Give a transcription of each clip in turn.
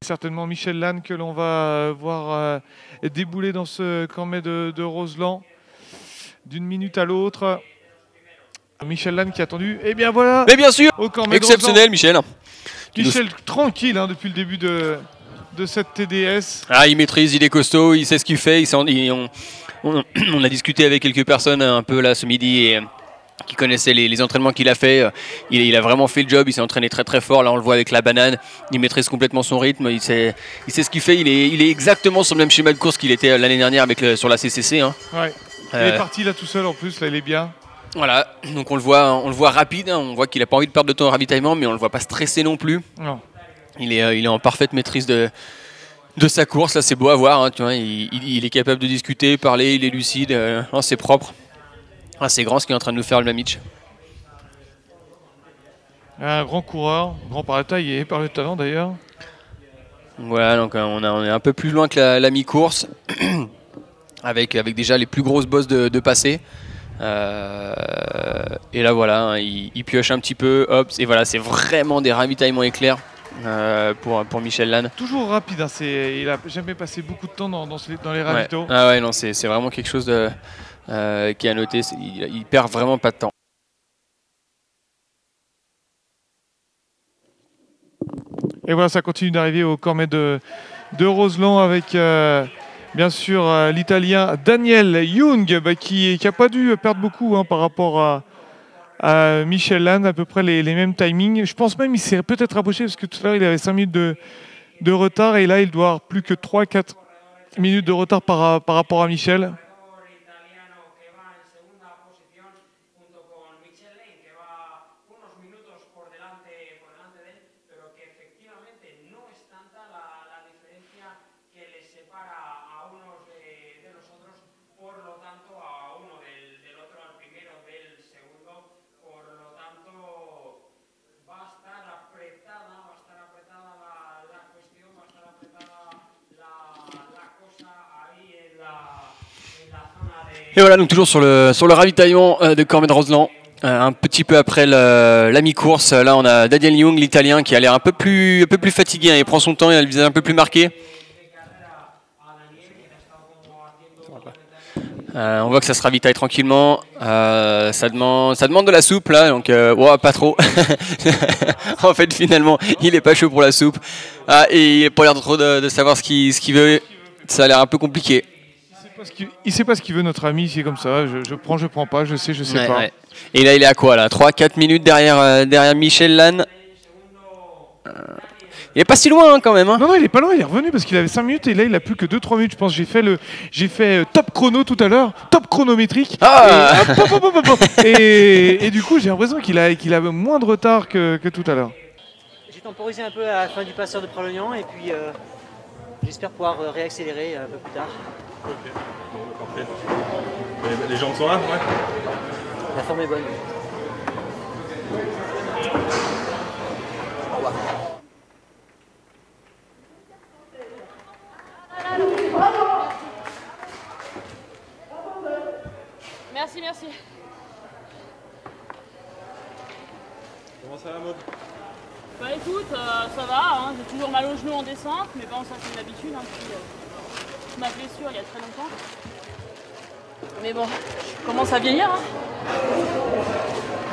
Certainement Michel Lannes que l'on va voir débouler dans ce cormet de Roseland d'une minute à l'autre. Michel Lannes qui a attendu. Et bien voilà. Mais bien sûr, au cormet exceptionnel Michel. Michel tranquille depuis le début de cette TDS. Ah, il maîtrise, il est costaud, il sait ce qu'il fait. On a discuté avec quelques personnes un peu là ce midi et qui connaissaient les entraînements qu'il a fait. Il a vraiment fait le job, il s'est entraîné très très fort. Là on le voit avec la banane, il maîtrise complètement son rythme, il sait ce qu'il fait. Il est exactement sur le même schéma de course qu'il était l'année dernière sur la CCC. Hein. Ouais. Il est parti là tout seul en plus, là il est bien. Voilà, donc on le voit rapide, hein. On voit qu'il n'a pas envie de perdre de temps au ravitaillement, mais on le voit pas stressé non plus. Non. Il est en parfaite maîtrise de sa course, là c'est beau à voir, hein, tu vois, il est capable de discuter, parler, il est lucide, c'est propre. Ah, c'est grand ce qu'il est en train de nous faire le Mamic. Un grand coureur, grand par la taille et par le talent d'ailleurs. Voilà, donc on est un peu plus loin que la mi-course, avec déjà les plus grosses bosses de passé. Et là voilà, hein, il pioche un petit peu, hop, et voilà, c'est vraiment des ravitaillements éclairs. Pour Michel Lannes. Toujours rapide, hein, il n'a jamais passé beaucoup de temps dans les ravitaux. Ouais. Ah ouais, non, c'est vraiment quelque chose qui est à noter, il perd vraiment pas de temps. Et voilà, ça continue d'arriver au cormet de Roseland avec bien sûr l'Italien Daniel Jung qui n'a pas dû perdre beaucoup, hein, par rapport à Michel Lannes, à peu près les mêmes timings. Je pense même qu'il s'est peut-être rapproché parce que tout à l'heure il avait 5 minutes de retard et là il doit avoir plus que 3-4 minutes de retard par rapport à Michel. Et voilà, donc toujours sur le ravitaillement de cormet de Roseland, un petit peu après la mi-course. Là, on a Daniel Jung, l'Italien, qui a l'air un peu plus fatigué. Hein. Il prend son temps, il a le visage un peu plus marqué. On voit que ça se ravitaille tranquillement. Ça demande de la soupe là, donc pas trop. En fait, finalement, il est pas chaud pour la soupe. Et il n'a pas l'air trop de savoir ce qu'il veut. Ça a l'air un peu compliqué. Il sait pas ce qu'il veut, notre ami, c'est comme ça. Je prends pas, je sais pas. Ouais. Et là, il est à quoi là, 3-4 minutes derrière Michel Lannes. Il est pas si loin, hein, quand même. Hein. Non, il est pas loin, il est revenu parce qu'il avait 5 minutes et là il a plus que 2-3 minutes. Je pense j'ai fait top chrono tout à l'heure, top chronométrique. Et du coup j'ai l'impression qu'il a moins de retard que tout à l'heure. J'ai temporisé un peu à la fin du passeur de Pralognan et puis j'espère pouvoir réaccélérer un peu plus tard. Ok, bon, parfait. Les jambes sont là, ouais. La forme est bonne. Au revoir. Merci. Comment ça va, Maud? Bah écoute, ça va, hein. J'ai toujours mal au genou en descente, mais bon, ça c'est une habitude, hein, depuis ma blessure il y a très longtemps. Mais bon, je commence à vieillir, hein.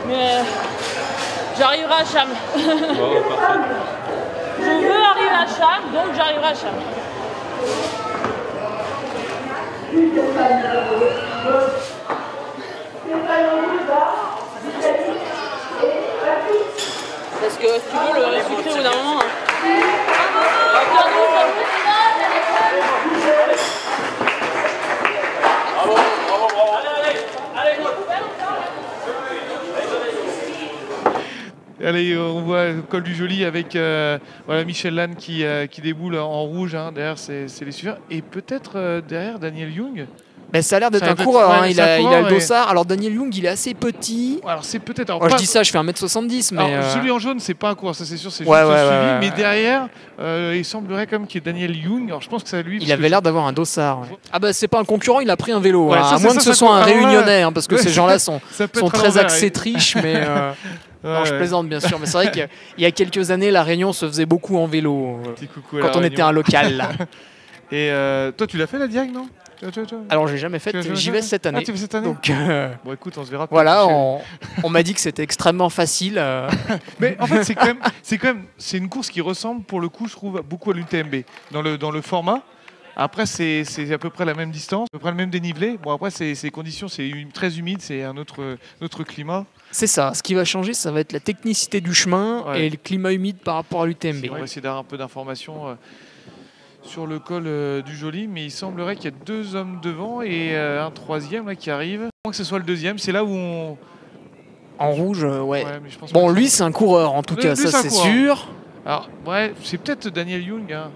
Mais j'arriverai à Cham. Oh, parfait. Je veux arriver à Cham, donc j'arriverai à Cham. Parce que si tu veux le sucré au bout d'un moment. Hein. Allez, on voit le col du Joli avec voilà, Michel Lannes qui déboule en rouge, hein. Derrière c'est les suivants et peut-être derrière Daniel Jung. Ben, ça a l'air d'être un coureur, hein. Il a le dossard. Alors Daniel Jung, il est assez petit. Alors c'est peut-être. Je dis ça, je fais 1m70, mais. Alors, celui en jaune, c'est pas un coureur, ça c'est sûr, c'est juste suivi. Mais derrière, il semblerait comme qu'il y ait Daniel Jung. Alors je pense que c'est lui. Il avait l'air d'avoir un dossard. Ouais. Ah bah c'est pas un concurrent, il a pris un vélo. Ouais, hein. À moins que ce soit un réunionnais, hein, parce que ces gens-là sont très axés triche, mais. Non, je plaisante bien sûr, mais c'est vrai qu'il y a quelques années, la Réunion se faisait beaucoup en vélo Petit coucou à quand La on Réunion. était un local. Là. Et toi, tu l'as fait la Diag, non? Alors j'ai jamais fait, Tu l'as jamais j'y fait vais cette année. Ah, tu fais cette année? Donc Bon, écoute, on se verra. voilà, peut-être. on m'a dit que c'était extrêmement facile. Mais en fait, c'est une course qui ressemble, pour le coup, je trouve, beaucoup à l'UTMB dans le format. Après, c'est à peu près la même distance, à peu près le même dénivelé. Bon, après, c'est conditions, c'est très humide, c'est un autre climat. C'est ça. Ce qui va changer, ça va être la technicité du chemin et le climat humide par rapport à l'UTMB. On va essayer d'avoir un peu d'informations sur le col du Joly, mais il semblerait qu'il y ait 2 hommes devant et un troisième là, qui arrive. Je crois que ce soit le deuxième, c'est là où on... En rouge, ouais. mais je pense Bon, pas que lui, c'est un coureur, en tout cas, lui, ça c'est coureur. sûr. Alors, ouais, c'est peut-être Daniel Young. Hein.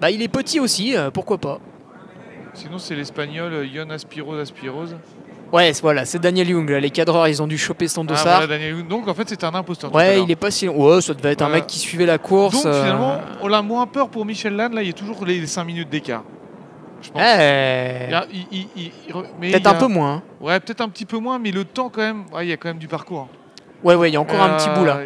Bah, il est petit aussi, pourquoi pas. Sinon, c'est l'Espagnol Ion Aspiroz. Ouais, voilà, c'est Daniel Young. Là. Les cadreurs, ils ont dû choper son dossard. Voilà, Daniel Young. Donc, en fait, c'est un imposteur. Ouais, il est pas si... Ouais, ça devait être un mec qui suivait la course. Donc, finalement, on a moins peur pour Michel Lannes. Là, il y a toujours les 5 minutes d'écart. Je pense. Peut-être un peu moins. Hein. Ouais, peut-être un petit peu moins, mais le temps, quand même, il y a quand même du parcours. Ouais, il y a encore un petit bout là.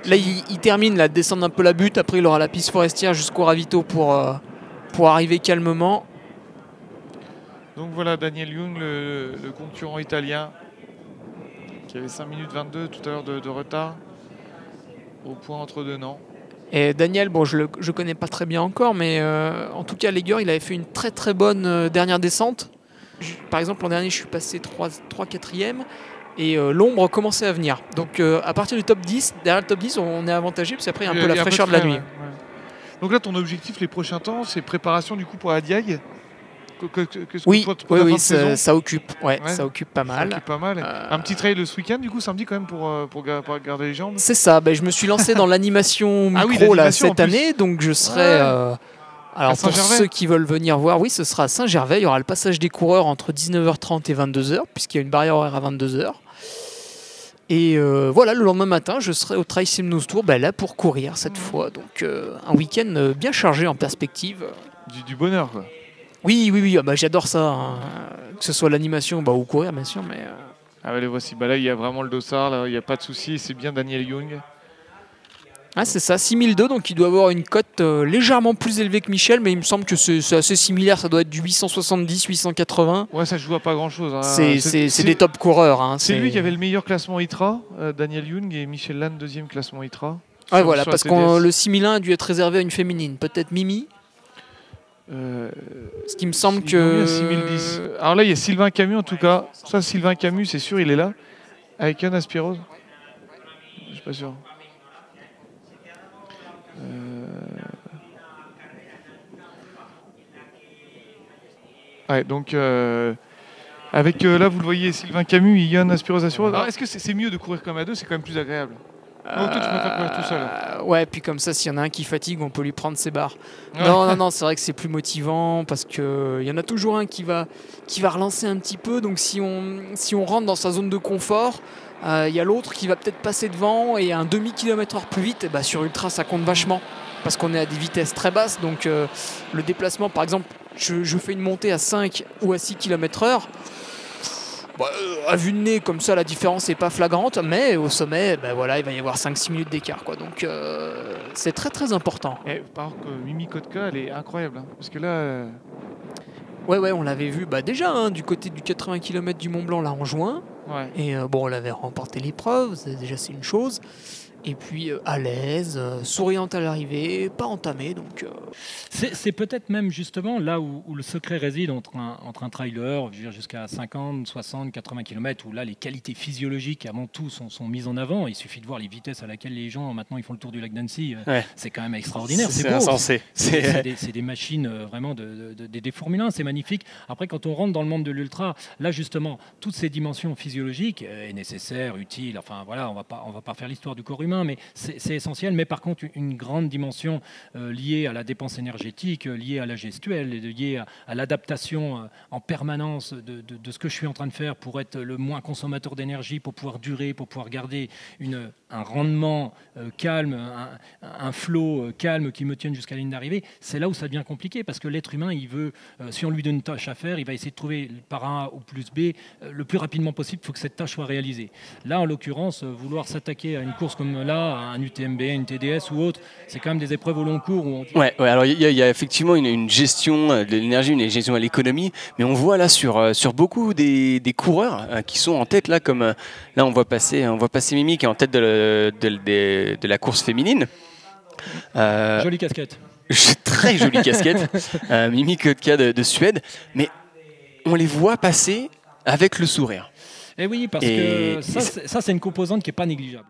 Là, il termine, là, descendre un peu la butte. Après, il aura la piste forestière jusqu'au ravito pour arriver calmement. Donc voilà, Daniel Young, le concurrent italien, qui avait 5 minutes 22 tout à l'heure de retard, au point entre deux Nantes. Et Daniel, bon, je le connais pas très bien encore, mais en tout cas, Leger, il avait fait une très très bonne dernière descente. Par exemple, l'an dernier, je suis passé 3-4e. Et l'ombre commençait à venir. Donc à partir du top 10, derrière le top 10, on est avantagé, parce qu'après il y a un peu la fraîcheur de la nuit. Ouais. Donc là, ton objectif les prochains temps, c'est préparation du coup pour la Diag. Oui, ça occupe. Ouais, ça occupe pas mal. Ça occupe pas mal. Un petit trail ce week-end, du coup, samedi quand même pour garder les jambes. C'est ça. Je me suis lancé dans l'animation micro là, cette année, donc je serai. Alors pour ceux qui veulent venir voir, oui, ce sera à Saint-Gervais. Il y aura le passage des coureurs entre 19h30 et 22h, puisqu'il y a une barrière horaire à 22h. Et voilà, le lendemain matin, je serai au Trail Simnous Tour, là pour courir cette fois. Donc un week-end bien chargé en perspective. Du bonheur, quoi. Oui, j'adore ça. Hein. Que ce soit l'animation ou courir, bien sûr. Mais Ah ouais, les voici. Là, il y a vraiment le dossard, là, il n'y a pas de souci. C'est bien Daniel Young. Ah, c'est ça, 6002, donc il doit avoir une cote légèrement plus élevée que Michel, mais il me semble que c'est assez similaire, ça doit être du 870, 880. Ouais, ça joue à pas grand-chose. Hein. C'est des top coureurs. Hein. C'est lui qui avait le meilleur classement ITRA, Daniel Young, et Michel Lannes, deuxième classement ITRA. Ouais, voilà, parce que le 6001 a dû être réservé à une féminine, peut-être Mimi. Ce qui me semble que... 6010. Alors là, il y a Sylvain Camus, en tout cas. Ça, Sylvain Camus, c'est sûr, il est là. Avec un Aspiroz. Je suis pas sûr. Ouais, donc avec là vous le voyez, Sylvain Camus, Ion Aspiroz. Alors est-ce que c'est mieux de courir comme à deux? C'est quand même plus agréable. Non, toi tu préfères courir tout seul. Ouais, puis comme ça, s'il y en a un qui fatigue, on peut lui prendre ses barres. Ouais. Non, c'est vrai que c'est plus motivant parce qu'il y en a toujours un qui va relancer un petit peu. Donc si on rentre dans sa zone de confort, il y a l'autre qui va peut-être passer devant et un demi-kilomètre/heure plus vite. Et sur ultra, ça compte vachement parce qu'on est à des vitesses très basses. Donc le déplacement, par exemple, je fais une montée à 5 ou à 6 km/h. À vue de nez, comme ça, la différence n'est pas flagrante, mais au sommet, il va y avoir 5-6 minutes d'écart. Donc c'est très très important. Et par contre, Mimi Kotka, elle est incroyable. Hein, parce que là... Ouais, on l'avait vu déjà du côté du 80 km du Mont Blanc là en juin. Ouais. Et on avait remporté l'épreuve, déjà c'est une chose. Et puis à l'aise, souriante à l'arrivée, pas entamée. Donc c'est peut-être même justement là où le secret réside entre un trailer, jusqu'à 50, 60, 80 km, où là les qualités physiologiques avant tout sont mises en avant. Il suffit de voir les vitesses à laquelle les gens maintenant ils font le tour du lac d'Annecy. C'est quand même extraordinaire. C'est insensé. C'est des machines vraiment des Formule 1, c'est magnifique. Après, quand on rentre dans le monde de l'ultra, là justement, toutes ces dimensions physiologiques est nécessaire, utile. Enfin voilà, on va pas faire l'histoire du corps humain. humain, mais c'est essentiel. Mais par contre, une grande dimension liée à la dépense énergétique, liée à la gestuelle, liée à l'adaptation en permanence de ce que je suis en train de faire pour être le moins consommateur d'énergie, pour pouvoir durer, pour pouvoir garder un rendement calme, un flow calme qui me tienne jusqu'à la ligne d'arrivée. C'est là où ça devient compliqué, parce que l'être humain, il veut, si on lui donne une tâche à faire, il va essayer de trouver par A ou plus B le plus rapidement possible. Il faut que cette tâche soit réalisée. Là, en l'occurrence, vouloir s'attaquer à une course comme là, à un UTMB, une TDS ou autre, c'est quand même des épreuves au long cours. Où Ouais, alors il y a effectivement une gestion de l'énergie, une gestion à l'économie, mais on voit là sur beaucoup des coureurs qui sont en tête, là, comme là on voit passer Mimi qui est en tête de la course féminine. Jolie casquette. Très jolie casquette, Mimi Kotka de Suède, mais on les voit passer avec le sourire. Et oui, parce que ça c'est une composante qui n'est pas négligeable.